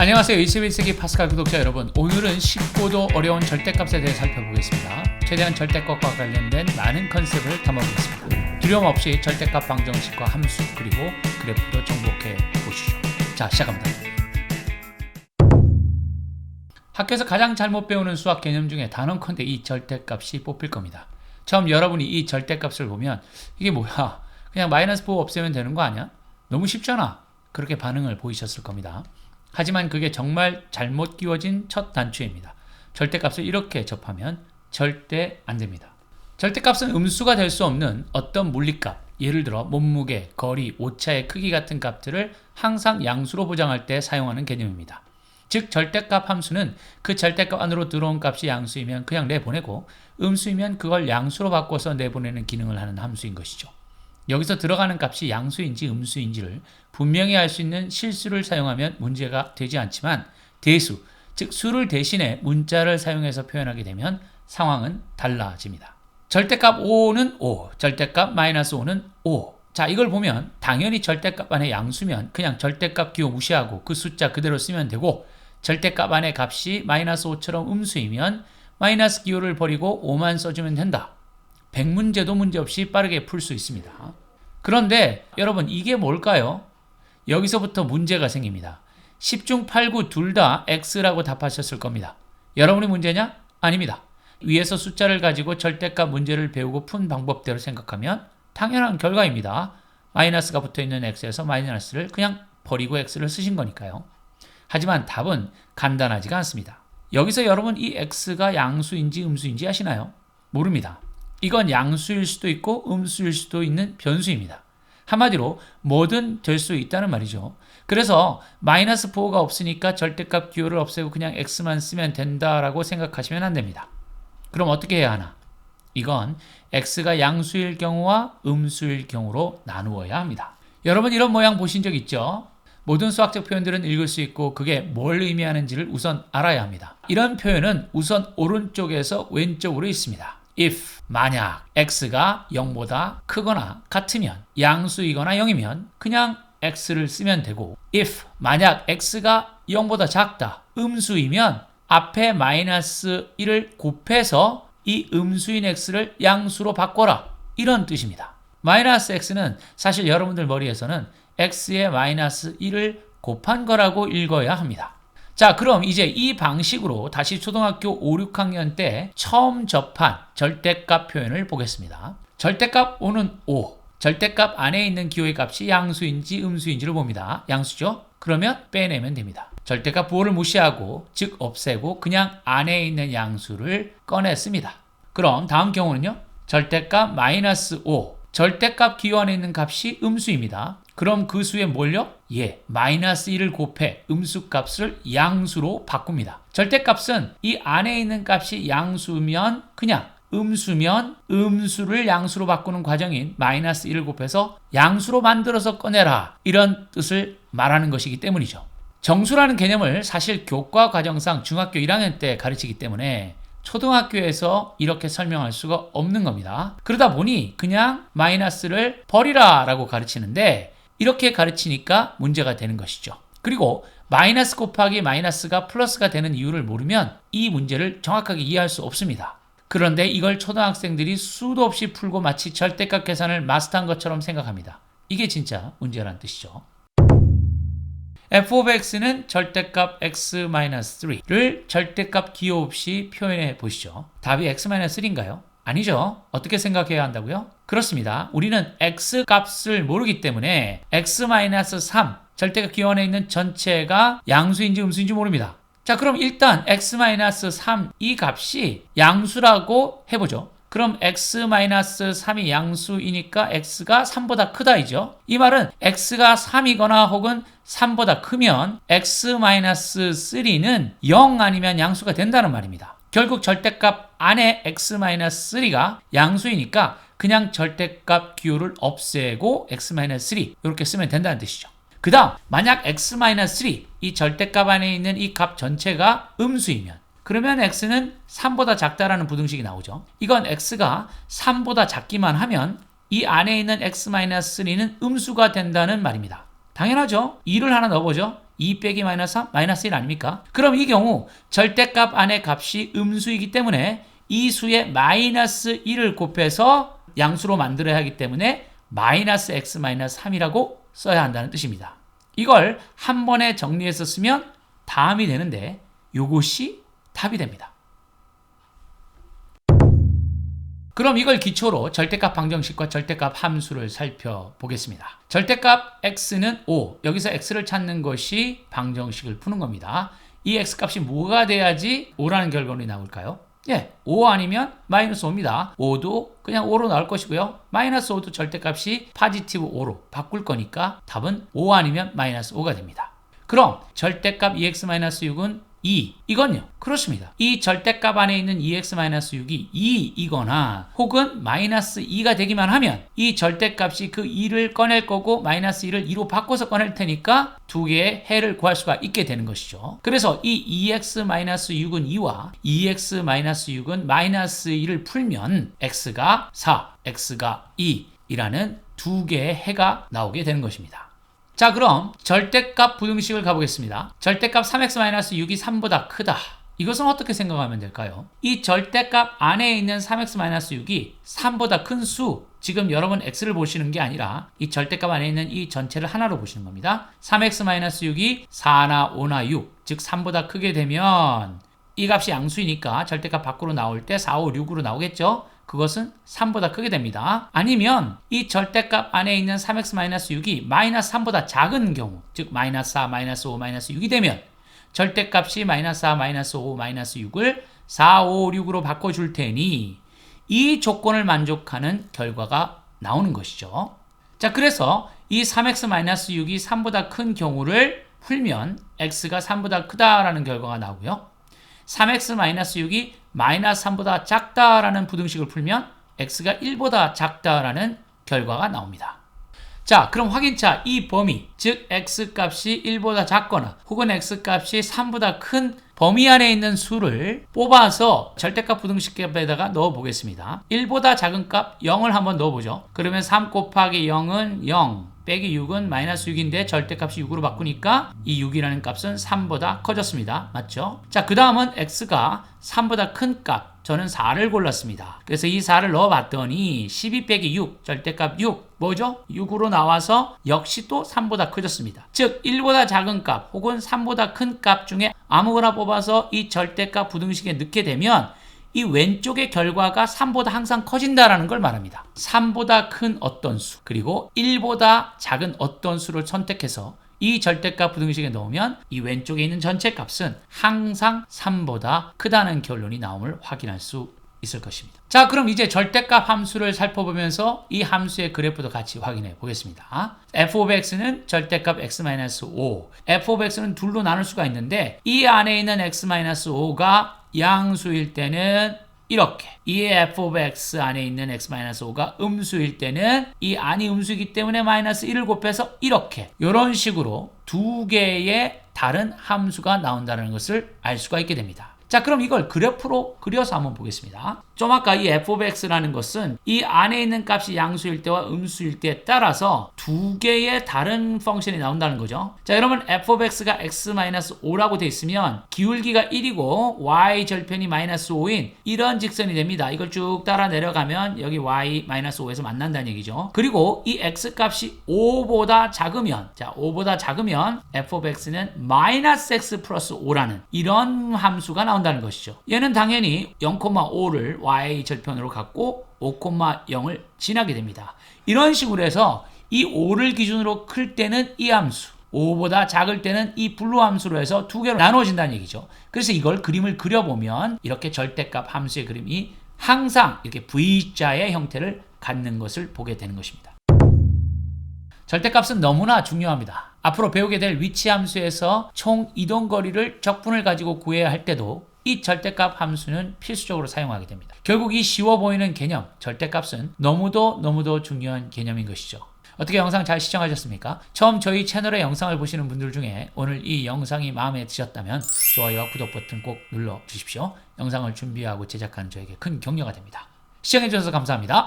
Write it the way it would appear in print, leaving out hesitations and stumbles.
안녕하세요. 21세기 파스칼 구독자 여러분, 오늘은 쉽고도 어려운 절대값에 대해 살펴보겠습니다. 최대한 절대값과 관련된 많은 컨셉을 담아보겠습니다. 두려움 없이 절대값 방정식과 함수 그리고 그래프도 정복해 보시죠. 자, 시작합니다. 학교에서 가장 잘못 배우는 수학 개념 중에 단언컨대 이 절대값이 뽑힐 겁니다. 처음 여러분이 이 절대값을 보면 이게 뭐야? 그냥 마이너스 4 없애면 되는 거 아니야? 너무 쉽잖아. 그렇게 반응을 보이셨을 겁니다. 하지만 그게 정말 잘못 끼워진 첫 단추입니다. 절대값을 이렇게 접하면 절대 안 됩니다. 절대값은 음수가 될 수 없는 어떤 물리값, 예를 들어 몸무게, 거리, 오차의 크기 같은 값들을 항상 양수로 보장할 때 사용하는 개념입니다. 즉 절대값 함수는 그 절대값 안으로 들어온 값이 양수이면 그냥 내보내고 음수이면 그걸 양수로 바꿔서 내보내는 기능을 하는 함수인 것이죠. 여기서 들어가는 값이 양수인지 음수인지를 분명히 알 수 있는 실수를 사용하면 문제가 되지 않지만 대수, 즉 수를 대신해 문자를 사용해서 표현하게 되면 상황은 달라집니다. 절대값 5는 5, 절대값 마이너스 5는 5. 자, 이걸 보면 당연히 절대값 안에 양수면 그냥 절대값 기호 무시하고 그 숫자 그대로 쓰면 되고, 절대값 안에 값이 마이너스 5처럼 음수이면 마이너스 기호를 버리고 5만 써주면 된다. 100문제도 문제없이 빠르게 풀 수 있습니다. 그런데 여러분, 이게 뭘까요? 여기서부터 문제가 생깁니다. 10중 8구 둘 다 X라고 답하셨을 겁니다. 여러분이 문제냐? 아닙니다. 위에서 숫자를 가지고 절대값 문제를 배우고 푼 방법대로 생각하면 당연한 결과입니다. 마이너스가 붙어있는 X에서 마이너스를 그냥 버리고 X를 쓰신 거니까요. 하지만 답은 간단하지가 않습니다. 여기서 여러분 이 X가 양수인지 음수인지 아시나요? 모릅니다. 이건 양수일 수도 있고 음수일 수도 있는 변수입니다. 한마디로 뭐든 될 수 있다는 말이죠. 그래서 마이너스 4가 없으니까 절대값 기호를 없애고 그냥 X만 쓰면 된다라고 생각하시면 안 됩니다. 그럼 어떻게 해야 하나? 이건 X가 양수일 경우와 음수일 경우로 나누어야 합니다. 여러분 이런 모양 보신 적 있죠? 모든 수학적 표현들은 읽을 수 있고 그게 뭘 의미하는지를 우선 알아야 합니다. 이런 표현은 우선 오른쪽에서 왼쪽으로 있습니다. if, 만약 x가 0보다 크거나 같으면, 양수이거나 0이면 그냥 x를 쓰면 되고, if, 만약 x가 0보다 작다, 음수이면 앞에 마이너스 1을 곱해서 이 음수인 x를 양수로 바꿔라, 이런 뜻입니다. 마이너스 x는 사실 여러분들 머리에서는 x에 마이너스 1을 곱한 거라고 읽어야 합니다. 자, 그럼 이제 이 방식으로 다시 초등학교 5, 6학년 때 처음 접한 절대값 표현을 보겠습니다. 절대값 5는 5. 절대값 안에 있는 기호의 값이 양수인지 음수인지를 봅니다. 양수죠? 그러면 빼내면 됩니다. 절대값 5를 무시하고, 즉 없애고 그냥 안에 있는 양수를 꺼냈습니다. 그럼 다음 경우는요? 절대값 마이너스 5. 절대값 기호 안에 있는 값이 음수입니다. 그럼 그 수에 뭘요? 마이너스 1을 곱해 음수값을 양수로 바꿉니다. 절대값은 이 안에 있는 값이 양수면 그냥, 음수면 음수를 양수로 바꾸는 과정인 마이너스 1을 곱해서 양수로 만들어서 꺼내라, 이런 뜻을 말하는 것이기 때문이죠. 정수라는 개념을 사실 교과 과정상 중학교 1학년 때 가르치기 때문에 초등학교에서 이렇게 설명할 수가 없는 겁니다. 그러다 보니 그냥 마이너스를 버리라 라고 가르치는데, 이렇게 가르치니까 문제가 되는 것이죠. 그리고 마이너스 곱하기 마이너스가 플러스가 되는 이유를 모르면 이 문제를 정확하게 이해할 수 없습니다. 그런데 이걸 초등학생들이 수도 없이 풀고 마치 절대값 계산을 마스터한 것처럼 생각합니다. 이게 진짜 문제라는 뜻이죠. f of x는 절대값 x-3를 절대값 기호 없이 표현해 보시죠. 답이 x-3인가요? 아니죠. 어떻게 생각해야 한다고요? 그렇습니다. 우리는 x 값을 모르기 때문에 x-3, 절대값 기호 안에 있는 전체가 양수인지 음수인지 모릅니다. 자, 그럼 일단 x-3 이 값이 양수라고 해보죠. 그럼 x-3이 양수이니까 x가 3보다 크다이죠. 이 말은 x가 3이거나 혹은 3보다 크면 x-3는 0 아니면 양수가 된다는 말입니다. 결국 절대값 안에 x-3가 양수이니까 그냥 절대값 기호를 없애고 x-3 이렇게 쓰면 된다는 뜻이죠. 그 다음, 만약 x-3, 이 절대값 안에 있는 이 값 전체가 음수이면, 그러면 x는 3보다 작다라는 부등식이 나오죠. 이건 x가 3보다 작기만 하면 이 안에 있는 x-3는 음수가 된다는 말입니다. 당연하죠. 2를 하나 넣어보죠. 2 빼기 마이너스 3? 마이너스 1 아닙니까? 그럼 이 경우 절대값 안의 값이 음수이기 때문에 이 수에 마이너스 1을 곱해서 양수로 만들어야 하기 때문에 마이너스 x 마이너스 3이라고 써야 한다는 뜻입니다. 이걸 한 번에 정리해서 쓰면 다음이 되는데 이것이 답이 됩니다. 그럼 이걸 기초로 절대값 방정식과 절대값 함수를 살펴보겠습니다. 절대값 x는 5. 여기서 x를 찾는 것이 방정식을 푸는 겁니다. 이 x값이 뭐가 돼야지 5라는 결과물이 나올까요? 예, 5 아니면 마이너스 5입니다. 5도 그냥 5로 나올 것이고요. 마이너스 5도 절대값이 파지티브 5로 바꿀 거니까 답은 5 아니면 마이너스 5가 됩니다. 그럼 절대값 2x-6은 2. 이건요. 그렇습니다. 이 절대값 안에 있는 2x-6이 2이거나 혹은 마이너스 2가 되기만 하면 이 절대값이 그 2를 꺼낼 거고 마이너스 2를 2로 바꿔서 꺼낼 테니까 두 개의 해를 구할 수가 있게 되는 것이죠. 그래서 이 2x-6은 2와 2x-6은 마이너스 2를 풀면 x가 4, x가 2이라는 두 개의 해가 나오게 되는 것입니다. 자, 그럼 절대값 부등식을 가보겠습니다. 절대값 3x-6이 3보다 크다. 이것은 어떻게 생각하면 될까요? 이 절대값 안에 있는 3x-6이 3보다 큰 수, 지금 여러분 x를 보시는 게 아니라 이 절대값 안에 있는 이 전체를 하나로 보시는 겁니다. 3x-6이 4나 5나 6, 즉 3보다 크게 되면 이 값이 양수이니까 절대값 밖으로 나올 때 4, 5, 6으로 나오겠죠? 그것은 3보다 크게 됩니다. 아니면 이 절대값 안에 있는 3x-6이 마이너스 3보다 작은 경우, 즉 마이너스 4, 마이너스 5, 마이너스 6이 되면 절대값이 마이너스 4, 마이너스 5, 마이너스 6을 4, 5, 6으로 바꿔줄 테니 이 조건을 만족하는 결과가 나오는 것이죠. 자, 그래서 이 3x-6이 3보다 큰 경우를 풀면 x가 3보다 크다라는 결과가 나오고요. 3x-6이 마이너스 3보다 작다라는 부등식을 풀면 x가 1보다 작다라는 결과가 나옵니다. 자, 그럼 확인차 이 범위, 즉 x값이 1보다 작거나 혹은 x값이 3보다 큰 범위 안에 있는 수를 뽑아서 절대값 부등식값에다가 넣어 보겠습니다. 1보다 작은 값 0을 한번 넣어보죠. 그러면 3 곱하기 0은 0 빼기 6은 마이너스 6인데 절대값이 6으로 바꾸니까 이 6이라는 값은 3보다 커졌습니다. 맞죠? 자, 그 다음은 x가 3보다 큰 값, 저는 4를 골랐습니다. 그래서 이 4를 넣어봤더니 12 빼기 6, 절대값 6, 뭐죠? 6으로 나와서 역시 또 3보다 커졌습니다. 즉 1보다 작은 값 혹은 3보다 큰 값 중에 아무거나 뽑아서 이 절대값 부등식에 넣게 되면 이 왼쪽의 결과가 3보다 항상 커진다라는 걸 말합니다. 3보다 큰 어떤 수 그리고 1보다 작은 어떤 수를 선택해서 이 절대값 부등식에 넣으면 이 왼쪽에 있는 전체 값은 항상 3보다 크다는 결론이 나옴을 확인할 수 있을 것입니다. 자, 그럼 이제 절대값 함수를 살펴보면서 이 함수의 그래프도 같이 확인해 보겠습니다. f of x는 절대값 x-5, f of x는 둘로 나눌 수가 있는데 이 안에 있는 x-5가 양수일 때는 이렇게, 이 f of x 안에 있는 x-5가 음수일 때는 이 안이 음수이기 때문에 마이너스 1을 곱해서 이렇게, 이런 식으로 두 개의 다른 함수가 나온다는 것을 알 수가 있게 됩니다. 자, 그럼 이걸 그래프로 그려서 한번 보겠습니다. 좀 아까 이 f of x라는 것은 이 안에 있는 값이 양수일 때와 음수일 때에 따라서 두 개의 다른 펑션이 나온다는 거죠. 자, 여러분 f of x가 x-5라고 되어 있으면 기울기가 1이고 y 절편이 마이너스 5인 이런 직선이 됩니다. 이걸 쭉 따라 내려가면 여기 y-5에서 만난다는 얘기죠. 그리고 이 x 값이 5보다 작으면, 자, 5보다 작으면 f of x는 마이너스 x 플러스 5라는 이런 함수가 나온다는 것이죠. 얘는 당연히 0,5를 y 절편으로 갖고 5,0을 지나게 됩니다. 이런 식으로 해서 이 5를 기준으로 클 때는 이 함수, 5보다 작을 때는 이 분로 함수로 해서 두 개로 나눠진다는 얘기죠. 그래서 이걸 그림을 그려보면 이렇게 절대값 함수의 그림이 항상 이렇게 V자의 형태를 갖는 것을 보게 되는 것입니다. 절대값은 너무나 중요합니다. 앞으로 배우게 될 위치 함수에서 총 이동거리를 적분을 가지고 구해야 할 때도 이 절대값 함수는 필수적으로 사용하게 됩니다. 결국 이 쉬워 보이는 개념, 절대값은 너무도 중요한 개념인 것이죠. 어떻게 영상 잘 시청하셨습니까? 처음 저희 채널의 영상을 보시는 분들 중에 오늘 이 영상이 마음에 드셨다면 좋아요와 구독 버튼 꼭 눌러 주십시오. 영상을 준비하고 제작하는 저에게 큰 격려가 됩니다. 시청해주셔서 감사합니다.